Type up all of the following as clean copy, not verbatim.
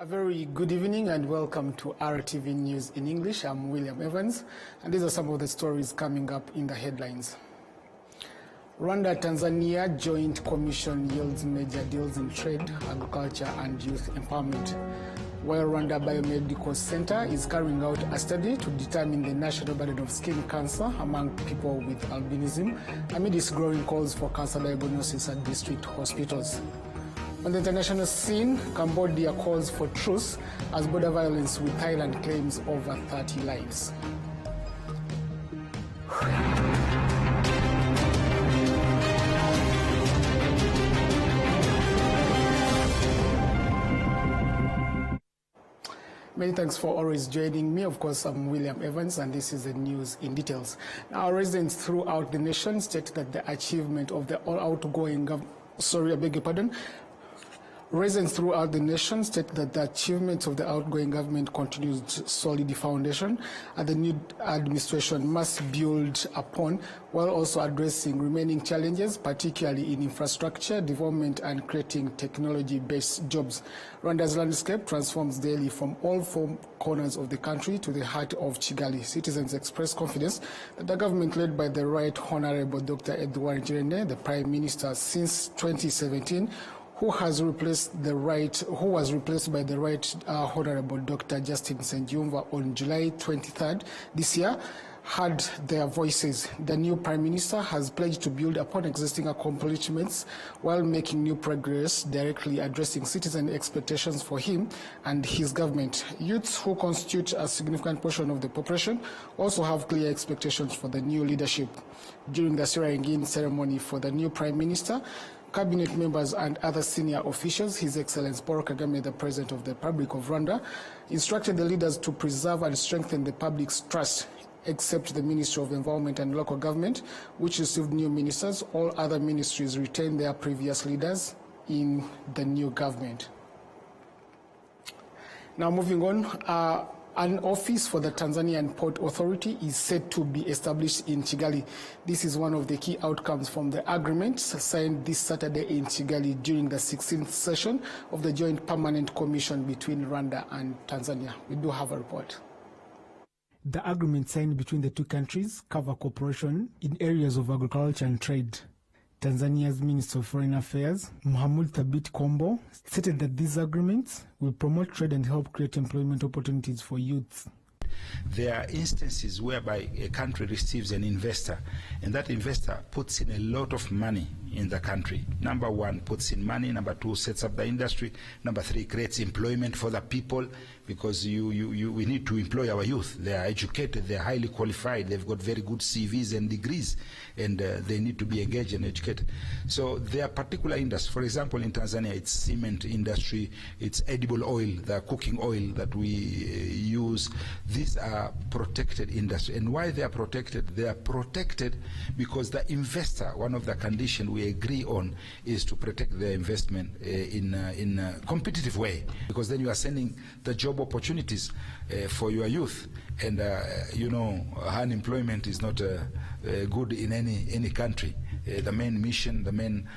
A very good evening and welcome to RTV News in English. I'm William Evans, and these are some of the stories coming up in the headlines. Rwanda-Tanzania Joint Commission yields major deals in trade, agriculture and youth empowerment. While Rwanda Biomedical Center is carrying out a study to determine the national burden of skin cancer among people with albinism, amid its growing calls for cancer diagnosis at district hospitals. On the international scene, Cambodia calls for truce as border violence with Thailand claims over 30 lives. Many thanks for always joining me. Of course, I'm William Evans, and this is the news in details. Now, residents throughout the nation state that the achievement of the Residents throughout the nation state that the achievements of the outgoing government continues to solid the foundation and the new administration must build upon, while also addressing remaining challenges, particularly in infrastructure development and creating technology-based jobs. Rwanda's landscape transforms daily from all four corners of the country to the heart of Kigali. Citizens express confidence that the government led by the Right Honorable Dr. Edouard Ngirente, the Prime Minister since 2017, who was replaced by the Right Honorable Dr. Justin Nsengiyumva on July 23rd this year, heard their voices. The new Prime Minister has pledged to build upon existing accomplishments while making new progress, directly addressing citizen expectations for him and his government. Youths, who constitute a significant portion of the population, also have clear expectations for the new leadership. During the swearing-in ceremony for the new Prime Minister, Cabinet members and other senior officials, His Excellency Paul Kagame, the President of the Republic of Rwanda, instructed the leaders to preserve and strengthen the public's trust, except the Ministry of Environment and Local Government, which received new ministers. All other ministries retained their previous leaders in the new government. Now moving on, an office for the Tanzanian Port Authority is said to be established in Kigali. This is one of the key outcomes from the agreement signed this Saturday in Kigali during the 16th session of the Joint Permanent Commission between Rwanda and Tanzania. We do have a report. The agreement signed between the two countries cover cooperation in areas of agriculture and trade. Tanzania's Minister of Foreign Affairs, Mohamud Thabit Kombo, stated that these agreements will promote trade and help create employment opportunities for youths. There are instances whereby a country receives an investor, and that investor puts in a lot of money in the country. Number one, puts in money. Number two, sets up the industry. Number three, creates employment for the people, because we need to employ our youth. They are educated, they are highly qualified, they've got very good CVs and degrees, and they need to be engaged and educated. So there are particular industries. For example, in Tanzania, it's cement industry, it's edible oil, the cooking oil that we use. These are protected industry. And why they are protected? They are protected because the investor, one of the conditions we agree on is to protect the investment in a competitive way, because then you are sending the job opportunities for your youth, and you know, unemployment is not good in any country. The main mission, the main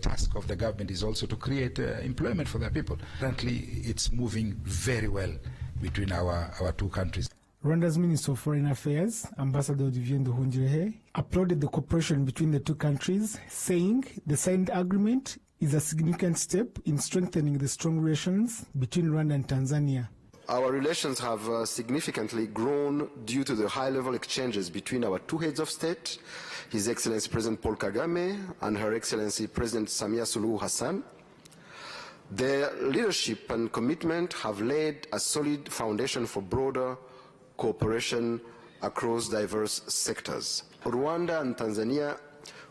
task of the government is also to create employment for the people. Currently, it's moving very well between our two countries. Rwanda's Minister of Foreign Affairs, Ambassador Olivier Nduhungirehe, applauded the cooperation between the two countries, saying the signed agreement is a significant step in strengthening the strong relations between Rwanda and Tanzania. Our relations have significantly grown due to the high-level exchanges between our two heads of state, His Excellency President Paul Kagame and Her Excellency President Samia Suluhu Hassan. Their leadership and commitment have laid a solid foundation for broader cooperation across diverse sectors. Rwanda and Tanzania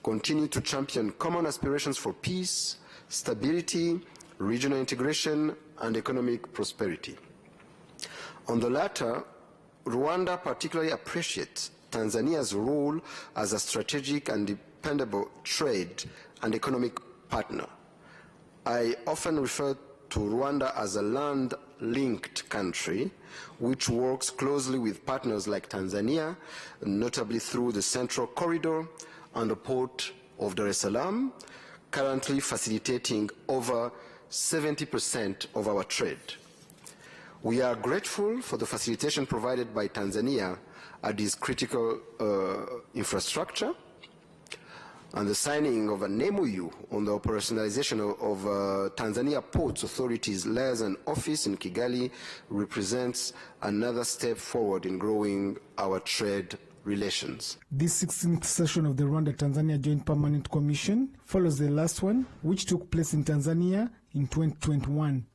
continue to champion common aspirations for peace, stability, regional integration, and economic prosperity. On the latter, Rwanda particularly appreciates Tanzania's role as a strategic and dependable trade and economic partner. I often refer to Rwanda as a land-linked country which works closely with partners like Tanzania, notably through the Central Corridor and the Port of Dar es Salaam, currently facilitating over 70% of our trade. We are grateful for the facilitation provided by Tanzania at this critical infrastructure and the signing of an MOU on the operationalization of Tanzania Ports Authority's liaison office in Kigali represents another step forward in growing our trade relations. This 16th session of the Rwanda-Tanzania Joint Permanent Commission follows the last one, which took place in Tanzania in 2021.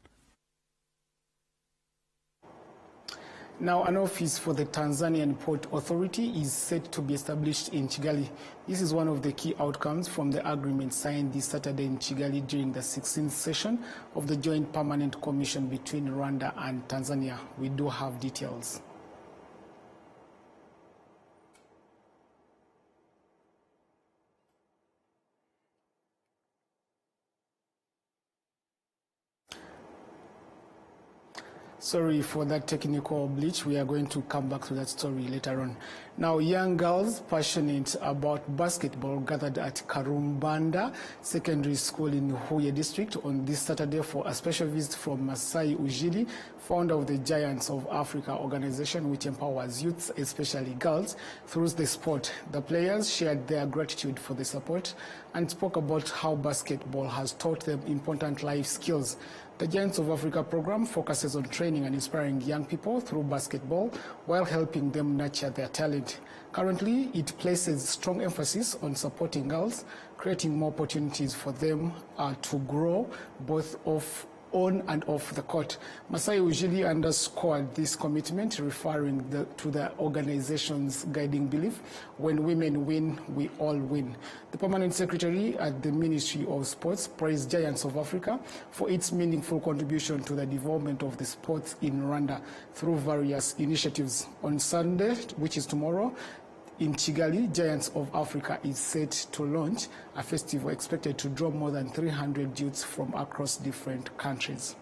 Now, an office for the Tanzanian Port Authority is set to be established in Kigali. This is one of the key outcomes from the agreement signed this Saturday in Kigali during the 16th session of the Joint Permanent Commission between Rwanda and Tanzania. We do have details. Sorry for that technical glitch. We are going to come back to that story later on. Now, young girls passionate about basketball gathered at Karumbanda Secondary School in Huye District on this Saturday for a special visit from Masai Ujiri, founder of the Giants of Africa organization, which empowers youths, especially girls, through the sport. The players shared their gratitude for the support and spoke about how basketball has taught them important life skills. The Giants of Africa program focuses on training and inspiring young people through basketball while helping them nurture their talent. Currently, it places strong emphasis on supporting girls, creating more opportunities for them to grow both on and off the court. Masai Ujili underscored this commitment, referring to the organization's guiding belief, when women win, we all win. The permanent secretary at the Ministry of Sports praised Giants of Africa for its meaningful contribution to the development of the sports in Rwanda through various initiatives. On Sunday, which is tomorrow, in Kigali, Giants of Africa is set to launch a festival expected to draw more than 300 youths from across different countries.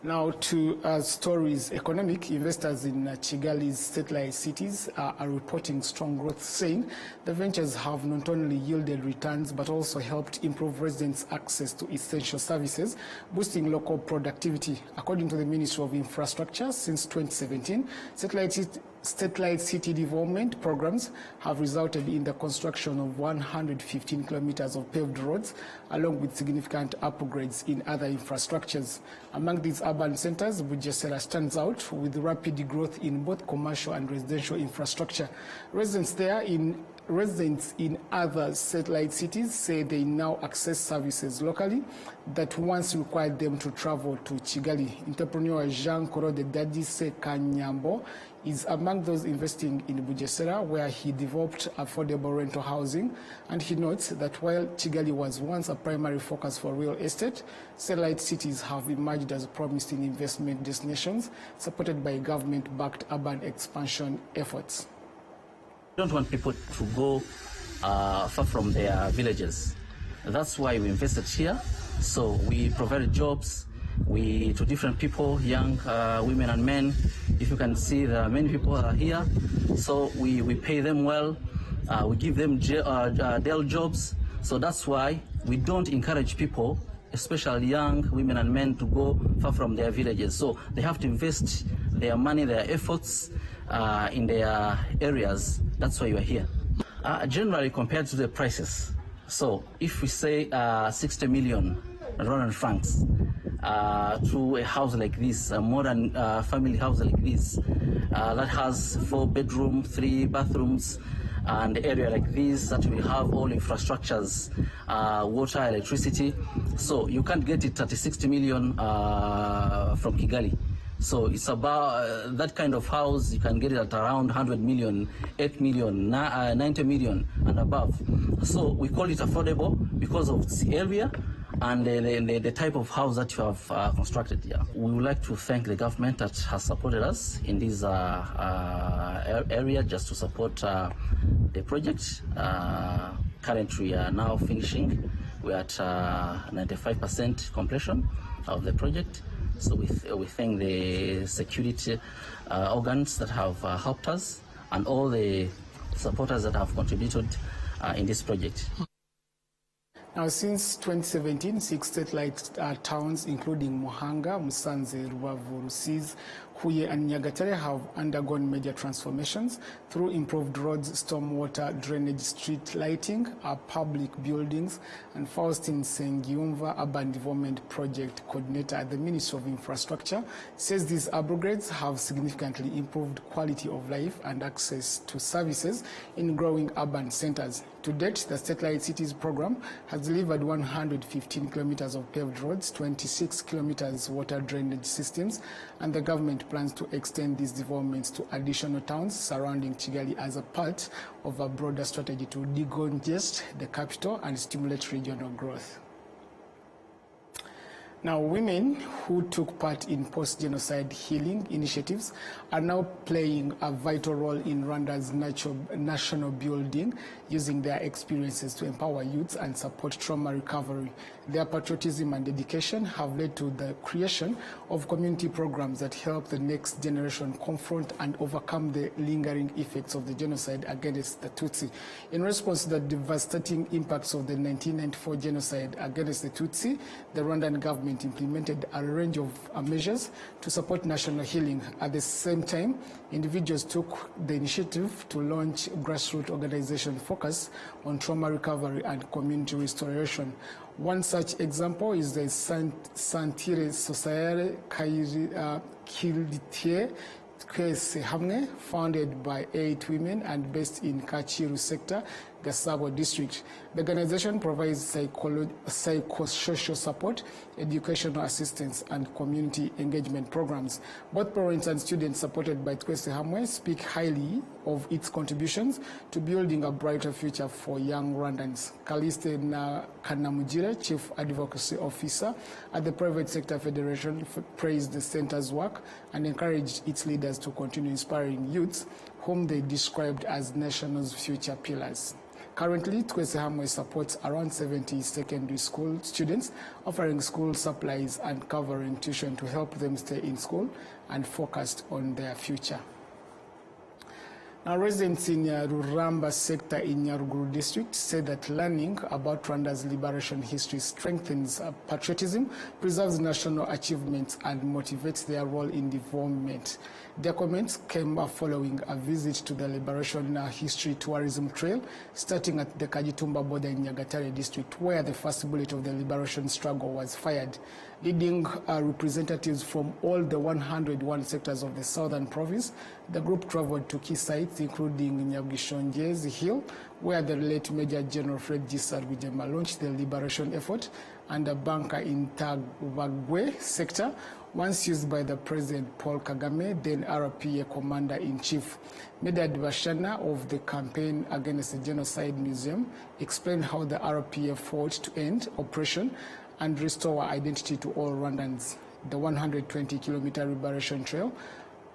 Now to stories economic. Investors in Kigali's satellite cities are reporting strong growth, saying the ventures have not only yielded returns but also helped improve residents' access to essential services, boosting local productivity. According to the Ministry of Infrastructure, since 2017, satellite city development programs have resulted in the construction of 115 kilometers of paved roads, along with significant upgrades in other infrastructures. Among these urban centers, Bugesera stands out with rapid growth in both commercial and residential infrastructure. Residents in other satellite cities say they now access services locally that once required them to travel to Kigali. Entrepreneur Jean Korode Dadise Kanyambo is among those investing in Bugesera, where he developed affordable rental housing, and he notes that while Kigali was once a primary focus for real estate, satellite cities have emerged as promising investment destinations supported by government-backed urban expansion efforts. We don't want people to go far from their villages. That's why we invested here. So we provided jobs to different people, young women and men. If you can see, there are many people are here. So we pay them well. We give them daily jobs. So that's why we don't encourage people, especially young women and men, to go far from their villages. So they have to invest their money, their efforts in their areas. That's why you are here. Generally, compared to the prices, so if we say 60 million Rwandan francs to a house like this, a modern family house like this, that has 4 bedrooms, 3 bathrooms, and area like this that will have all infrastructures, water, electricity. So you can't get it at 60 million from Kigali. So it's about that kind of house, you can get it at around 100 million, 8 million, 90 million and above. So we call it affordable because of the area and the type of house that you have constructed here. We would like to thank the government that has supported us in this area just to support the project. Currently we are now finishing. We're at 95% completion of the project. So we thank the security organs that have helped us and all the supporters that have contributed in this project. Now, since 2017, 6 satellite towns, including Muhanga, Musanze, Rubavu, Rusizi, Huye, and Nyagatare, have undergone major transformations through improved roads, stormwater drainage, street lighting, public buildings. And Faustin Sengiumva, Urban Development Project Coordinator at the Ministry of Infrastructure, says these upgrades have significantly improved quality of life and access to services in growing urban centers. To date, the Satellite Cities program has delivered 115 kilometers of paved roads, 26 kilometers water drainage systems, and the government plans to extend these developments to additional towns surrounding Kigali as a part of a broader strategy to decongest the capital and stimulate regional growth. Now, women who took part in post-genocide healing initiatives are now playing a vital role in Rwanda's national building, using their experiences to empower youths and support trauma recovery. Their patriotism and dedication have led to the creation of community programs that help the next generation confront and overcome the lingering effects of the genocide against the Tutsi. In response to the devastating impacts of the 1994 genocide against the Tutsi, the Rwandan government implemented a range of measures to support national healing. At the same time, individuals took the initiative to launch grassroots organizations focused on trauma recovery and community restoration. One such example is the Santire Society Kilditie Kwese Hamwe, founded by 8 women and based in Kachiru sector, Gasabo district. The organization provides psychosocial support, educational assistance, and community engagement programs. Both parents and students supported by Kwese Hamwe speak highly of its contributions to building a brighter future for young Rwandans. Kaliste Kanamujire, Chief Advocacy Officer at the Private Sector Federation, praised the center's work and encouraged its leaders to continue inspiring youths, whom they described as nation's future pillars. Currently, Kwese Hamwe supports around 70 secondary school students, offering school supplies and covering tuition to help them stay in school and focused on their future. Now, residents in Ruramba sector in Nyaruguru district say that learning about Rwanda's liberation history strengthens patriotism, preserves national achievements, and motivates their role in development. Their comments came following a visit to the Liberation History Tourism Trail, starting at the Kajitumba border in Nyagatare district, where the first bullet of the liberation struggle was fired. Leading representatives from all the 101 sectors of the southern province, the group traveled to key sites including Nyagishonjezi Hill, where the late Major General Fred G. Sarwijema launched the liberation effort, and a bunker in Tagwagwe sector, once used by the President Paul Kagame, then RPA Commander-in-Chief. Medad Bashana of the Campaign Against the Genocide Museum explained how the RPA fought to end oppression and restore identity to all Rwandans. The 120-kilometer liberation trail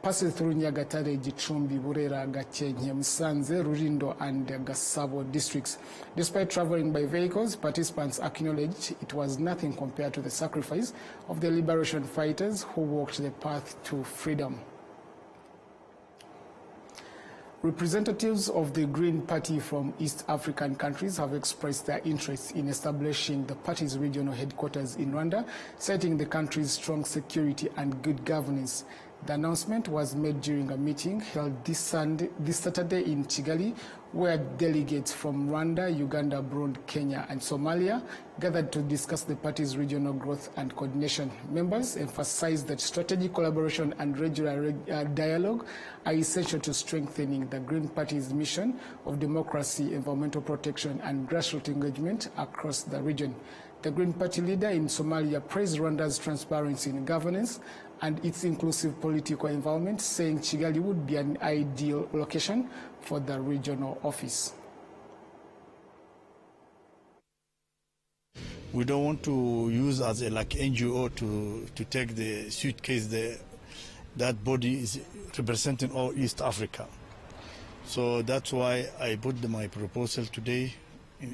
passes through Nyagatare, Gicumbi, Burera, Gakenke, Musanze, Rulindo, and Gasabo districts. Despite traveling by vehicles, participants acknowledged it was nothing compared to the sacrifice of the liberation fighters who walked the path to freedom. Representatives of the Green Party from East African countries have expressed their interest in establishing the party's regional headquarters in Rwanda, citing the country's strong security and good governance. The announcement was made during a meeting held this Saturday in Kigali, where delegates from Rwanda, Uganda, Burundi, Kenya, and Somalia gathered to discuss the party's regional growth and coordination. Members emphasized that strategic collaboration and regular dialogue are essential to strengthening the Green Party's mission of democracy, environmental protection, and grassroots engagement across the region. The Green Party leader in Somalia praised Rwanda's transparency in governance and its inclusive political environment, saying Kigali would be an ideal location for the regional office. We don't want to use as a NGO to take the suitcase. That body is representing all East Africa. So that's why I put my proposal today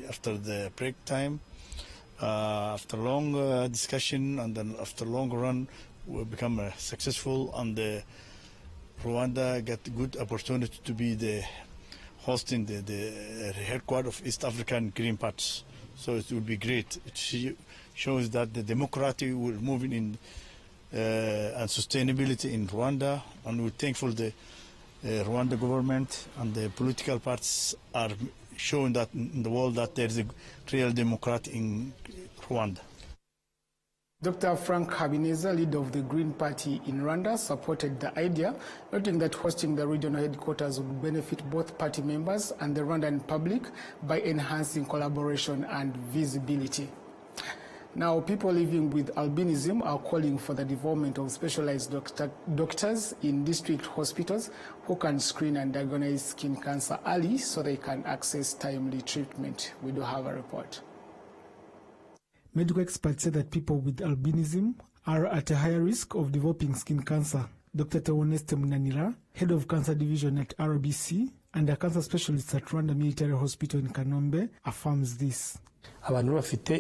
after the break time. After long discussion and then after long run, we become successful, and Rwanda get good opportunity to be the hosting the headquarters of East African Green Parties. So it would be great. It shows that the democracy will moving in and sustainability in Rwanda, and we're thankful the Rwanda government and the political parties are showing that in the world that there is a real democrat in Rwanda. Dr. Frank Habineza, leader of the Green Party in Rwanda, supported the idea, noting that hosting the regional headquarters would benefit both party members and the Rwandan public by enhancing collaboration and visibility. Now, people living with albinism are calling for the development of specialized doctors in district hospitals who can screen and diagnose skin cancer early so they can access timely treatment. We do have a report. Medical experts say that people with albinism are at a higher risk of developing skin cancer. Dr. Tewoneste Munanira, head of cancer division at RBC and a cancer specialist at Rwanda Military Hospital in Kanombe, affirms this. Albinos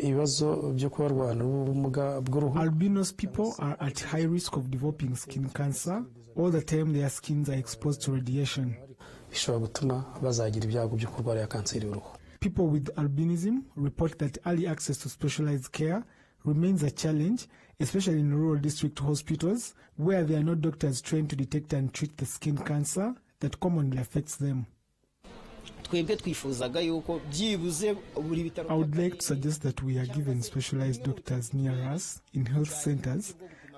people are at high risk of developing skin cancer. All the time their skins are exposed to radiation. People with albinism report that early access to specialized care remains a challenge, especially in rural district hospitals, where there are no doctors trained to detect and treat the skin cancer that commonly affects them. I would like to suggest that we are given specialized doctors near us in health centers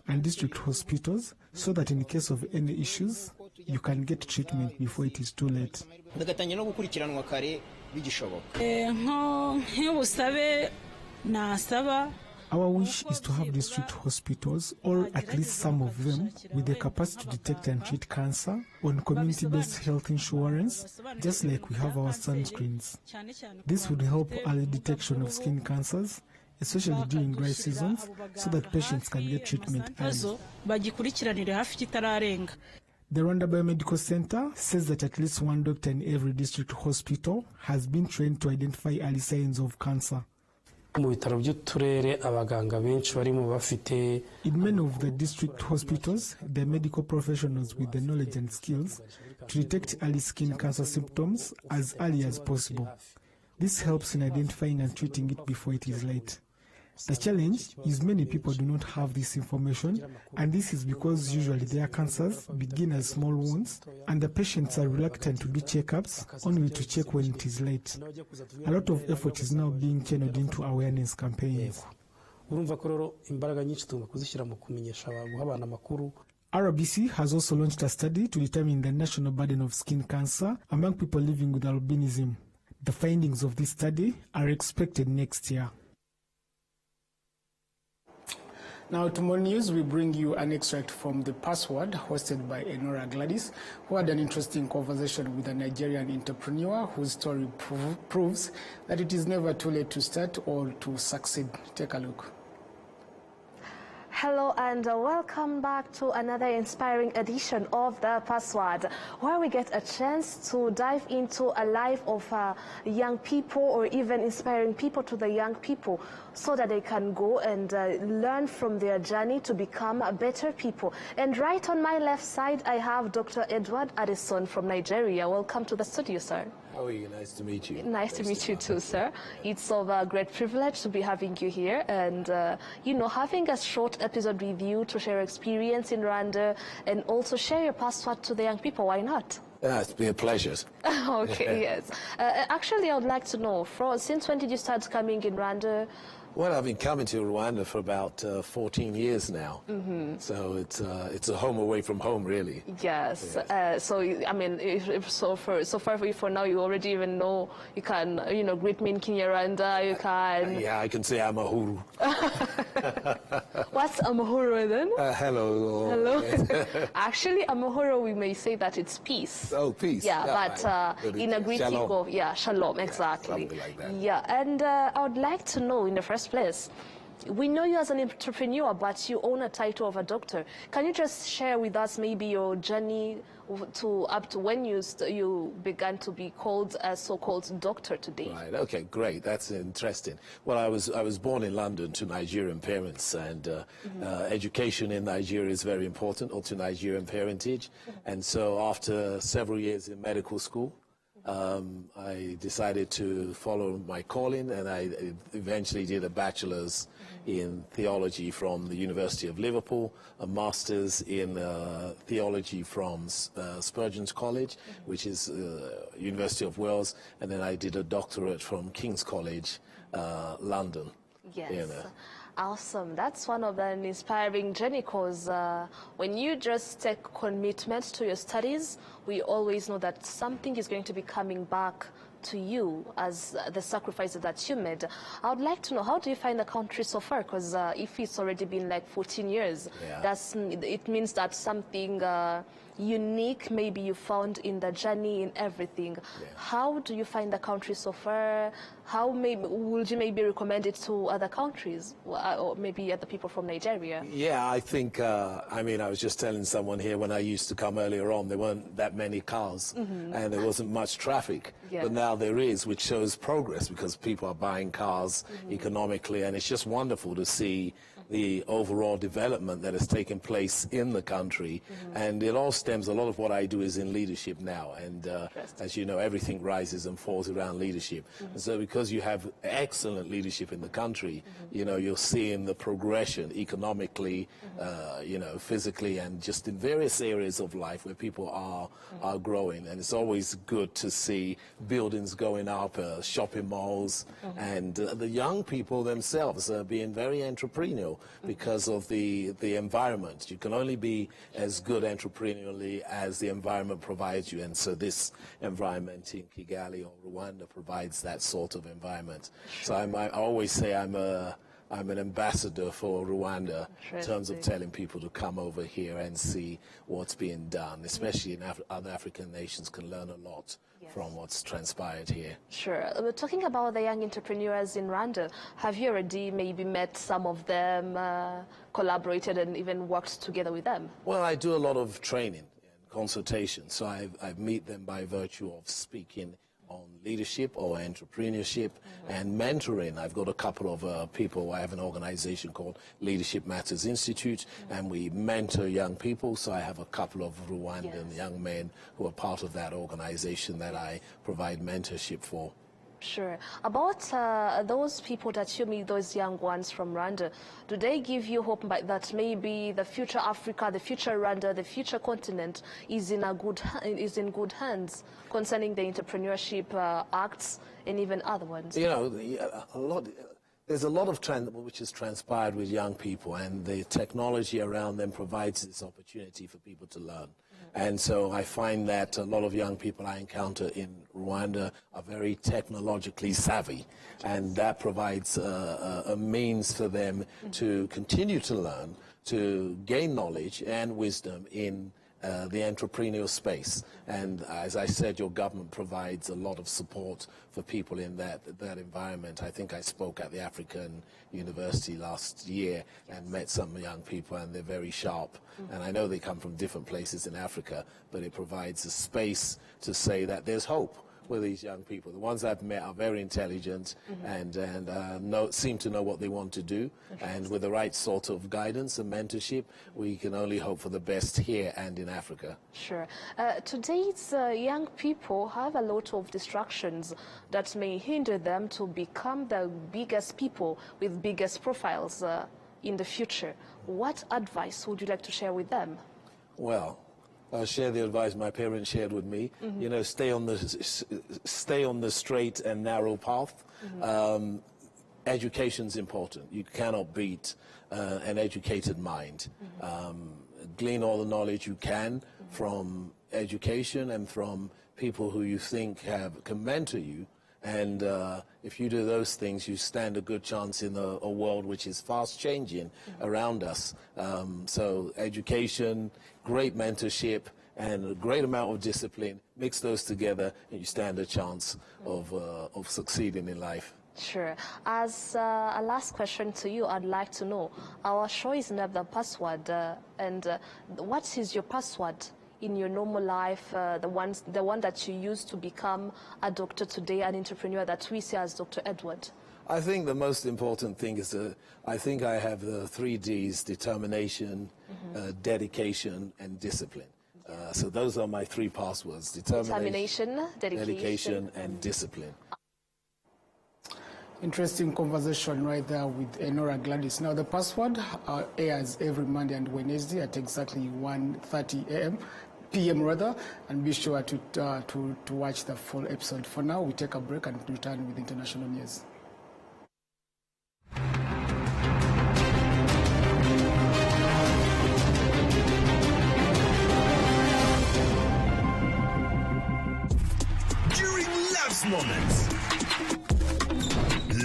and district hospitals so that in case of any issues, you can get treatment before it is too late. Our wish is to have district hospitals, or at least some of them, with the capacity to detect and treat cancer on community-based health insurance, just like we have our sunscreens. This would help early detection of skin cancers, especially during dry seasons, so that patients can get treatment early. The Rwanda Biomedical Center says that at least one doctor in every district hospital has been trained to identify early signs of cancer. In many of the district hospitals, there are medical professionals with the knowledge and skills to detect early skin cancer symptoms as early as possible. This helps in identifying and treating it before it is late. The challenge is many people do not have this information, and this is because usually their cancers begin as small wounds, and the patients are reluctant to do checkups, only to check when it is late. A lot of effort is now being channeled into awareness campaigns. RBC has also launched a study to determine the national burden of skin cancer among people living with albinism. The findings of this study are expected next year. Now, to more news, we bring you an extract from The Password, hosted by Enora Gladys, who had an interesting conversation with a Nigerian entrepreneur whose story proves that it is never too late to start or to succeed. Take a look. Hello and welcome back to another inspiring edition of The Password, where we get a chance to dive into a life of young people, or even inspiring people to the young people, so that they can go and learn from their journey to become better people. And right on my left side, I have Dr. Edward Addison from Nigeria. Welcome to the studio, sir. How are you? Nice to meet you. Nice to meet you too, sir. It's of a great privilege to be having you here, and you know, having a short episode with you to share experience in Rwanda and also share your password to the young people. Why not? It's been a pleasure. Okay, yes. Actually, I would like to know, since when did you start coming in Rwanda? Well, I've been coming to Rwanda for about 14 years now. So it's a home away from home, really. Yes. So I mean, so far for now, you already even know you can, you know, greet me in Kinyarwanda. You can. Yeah, I can say amahuru. What's amahoro then? Hello. Hello. Actually, amahoro, we may say that it's peace. Oh, peace. Yeah, but in a greeting of shalom, exactly. Something like that. Yeah, and I would like to know in the first place, we know you as an entrepreneur, but you own a title of a doctor. Can you just share with us maybe your journey to up to when you began to be called a so-called doctor today? Right. Okay. Great. That's interesting. Well, I was born in London to Nigerian parents, and education in Nigeria is very important, or to Nigerian parentage. And so, after several years in medical school, I decided to follow my calling, and I eventually did a bachelor's in theology from the University of Liverpool, a master's in theology from Spurgeon's College, which is University of Wales, and then I did a doctorate from King's College, London. Yes. You know. Awesome. That's one of an inspiring journey, because when you just take commitment to your studies, we always know that something is going to be coming back to you as the sacrifices that you made. I would like to know, how do you find the country so far? Because if it's already been like 14 years, it means that something unique maybe you found in the journey, in everything. How do you find the country so far? How would you maybe recommend it to other countries, or maybe other people from Nigeria? Yeah, I think, I mean, I was just telling someone here, when I used to come earlier on, there weren't that many cars and there wasn't much traffic. But now there is, which shows progress, because people are buying cars economically, and it's just wonderful to see the overall development that has taken place in the country. And it all stems, a lot of what I do is in leadership now, and as you know, everything rises and falls around leadership. And so because you have excellent leadership in the country, you know, you're seeing the progression economically, you know, physically, and just in various areas of life where people are growing. And it's always good to see buildings going up, shopping malls, and the young people themselves being very entrepreneurial because of the environment. You can only be as good entrepreneurially as the environment provides you, and so this environment in Kigali or Rwanda provides that sort of environment. So I always say I'm an ambassador for Rwanda in terms of telling people to come over here and see what's being done, especially in other African nations can learn a lot from what's transpired here. Sure. Talking about the young entrepreneurs in Rwanda, have you already maybe met some of them, collaborated and even worked together with them? Well, I do a lot of training and consultation, so I meet them by virtue of speaking on leadership or entrepreneurship and mentoring. I've got a couple of people. I have an organization called Leadership Matters Institute, and we mentor young people. So I have a couple of Rwandan young men who are part of that organization that I provide mentorship for. Sure. About those people that you meet, those young ones from Rwanda, do they give you hope that maybe the future Africa, the future Rwanda, the future continent is in good hands concerning the entrepreneurship acts and even other ones? You know, there's a lot of which has transpired with young people, and the technology around them provides this opportunity for people to learn. And so I find that a lot of young people I encounter in Rwanda are very technologically savvy, and that provides a means for them to continue to learn, to gain knowledge and wisdom in the entrepreneurial space. And as I said, your government provides a lot of support for people in that environment. I think I spoke at the African University last year and met some young people, and they're very sharp. And I know they come from different places in Africa, but it provides a space to say that there's hope with these young people. The ones I've met are very intelligent and seem to know what they want to do. And with the right sort of guidance and mentorship, we can only hope for the best here and in Africa. Sure. Today's young people have a lot of distractions that may hinder them to become the biggest people with biggest profiles in the future. What advice would you like to share with them? Well, I'll share the advice my parents shared with me. You know, stay on the straight and narrow path. Education's important. You cannot beat an educated mind. Glean all the knowledge you can from education and from people who you think can mentor you. And if you do those things, you stand a good chance in a world which is fast changing around us. So education, great mentorship, and a great amount of discipline, mix those together and you stand a chance of succeeding in life. Sure. As a last question to you, I'd like to know, our show is named The Password, and what is your password in your normal life, the one that you use to become a doctor today, an entrepreneur that we see as Dr. Edward? I think the most important thing is I think I have the 3 Ds: determination, dedication, and discipline. So those are my 3 passwords: determination, dedication, and discipline. Interesting conversation right there with Enora Gladys. Now, the password airs every Monday and Wednesday at exactly 1:30 p.m. rather, and be sure to watch the full episode. For now, we take a break and return with international news. During love's moments,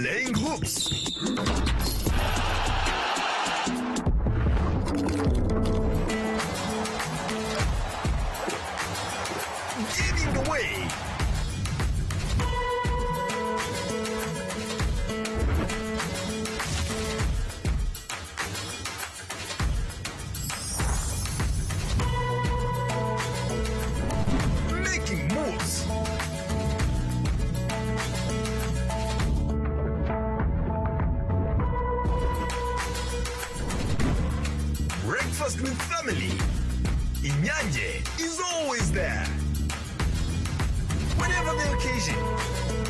laying hooks, giving away, making moves, breakfast with family. Inyanje is always there. Whatever the occasion,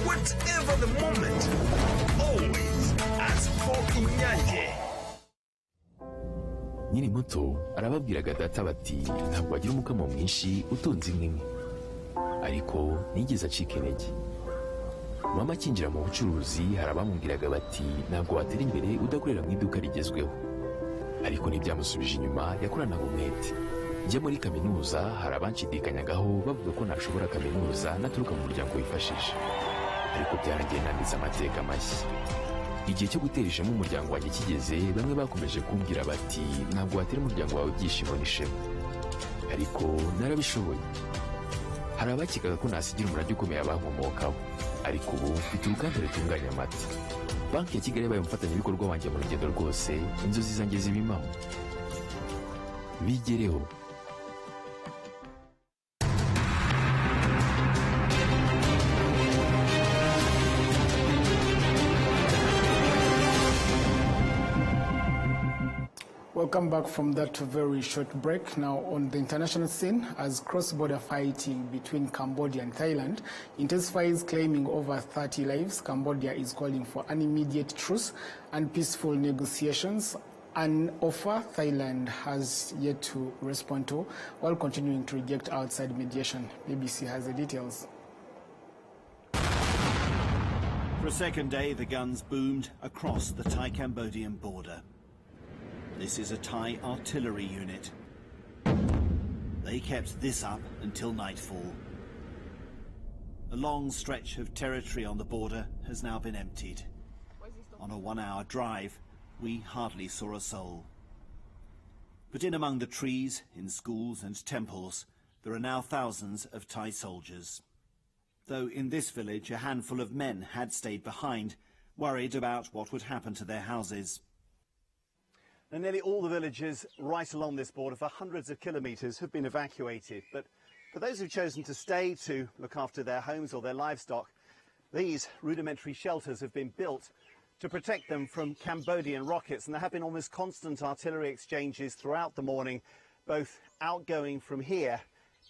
whatever the moment, always ask for Inyanje. Nyiri muto arababwiraga data bati ntabwo wagira umukamo mwinshi utunze inka imwe, ariko nigeze acika intege. Mama akinjira mu bucuruzi hari abamubwiraga bati ntabwo watera imbere udakorera mu iduka rigezweho, ariko ntibyamusubije inyuma, yakoranaga umwete. Njye muri kaminuza hari abanshidikanyagaho bavuga ko nashobora kaminuza naturuka mu muryango wifashije, ariko byarangiye nanditse amateka mashya. Igihe cyo gutera ishema umuryango wanjye kigeze, bamwe bakomeje kumbwira bati ntabwo watera umuryango wawe ibyishimo n'ishema, ariko narabishoboye. Hari abakekaga ko nasigira umurage ukomeye abankomokaho, ariko ubu mfite uruganda rutunganya amata. Banki ya Kigali yabaye umufatanyabikorwa wanjye mu rugendo rwose, inzozi zanjye ziba impamo. Bigereho. Welcome back from that very short break. Now on the international scene, as cross-border fighting between Cambodia and Thailand intensifies, claiming over 30 lives, Cambodia is calling for an immediate truce and peaceful negotiations, an offer Thailand has yet to respond to, while continuing to reject outside mediation. BBC has the details. For a second day, the guns boomed across the Thai-Cambodian border. This is a Thai artillery unit. They kept this up until nightfall. A long stretch of territory on the border has now been emptied. On a 1-hour drive, we hardly saw a soul. But in among the trees, in schools and temples, there are now thousands of Thai soldiers. Though in this village, a handful of men had stayed behind, worried about what would happen to their houses. And nearly all the villages right along this border for hundreds of kilometres have been evacuated. But for those who've chosen to stay to look after their homes or their livestock, these rudimentary shelters have been built to protect them from Cambodian rockets. And there have been almost constant artillery exchanges throughout the morning, both outgoing from here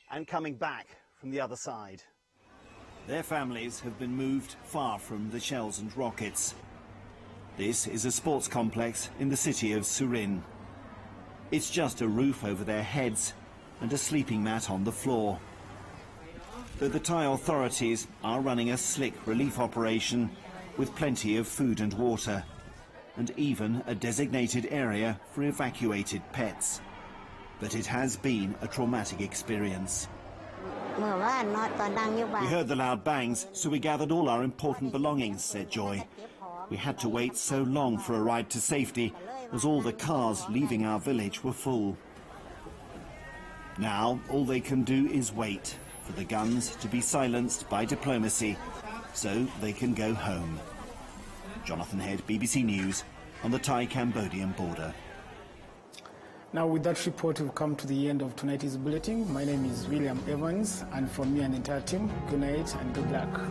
and coming back from the other side. Their families have been moved far from the shells and rockets. This is a sports complex in the city of Surin. It's just a roof over their heads and a sleeping mat on the floor. Though the Thai authorities are running a slick relief operation with plenty of food and water, and even a designated area for evacuated pets. But it has been a traumatic experience. We heard the loud bangs, so we gathered all our important belongings, said Joy. We had to wait so long for a ride to safety, as all the cars leaving our village were full. Now, all they can do is wait for the guns to be silenced by diplomacy, so they can go home. Jonathan Head, BBC News, on the Thai-Cambodian border. Now, with that report, we've come to the end of tonight's bulletin. My name is William Evans, and from me and the entire team, good night and good luck.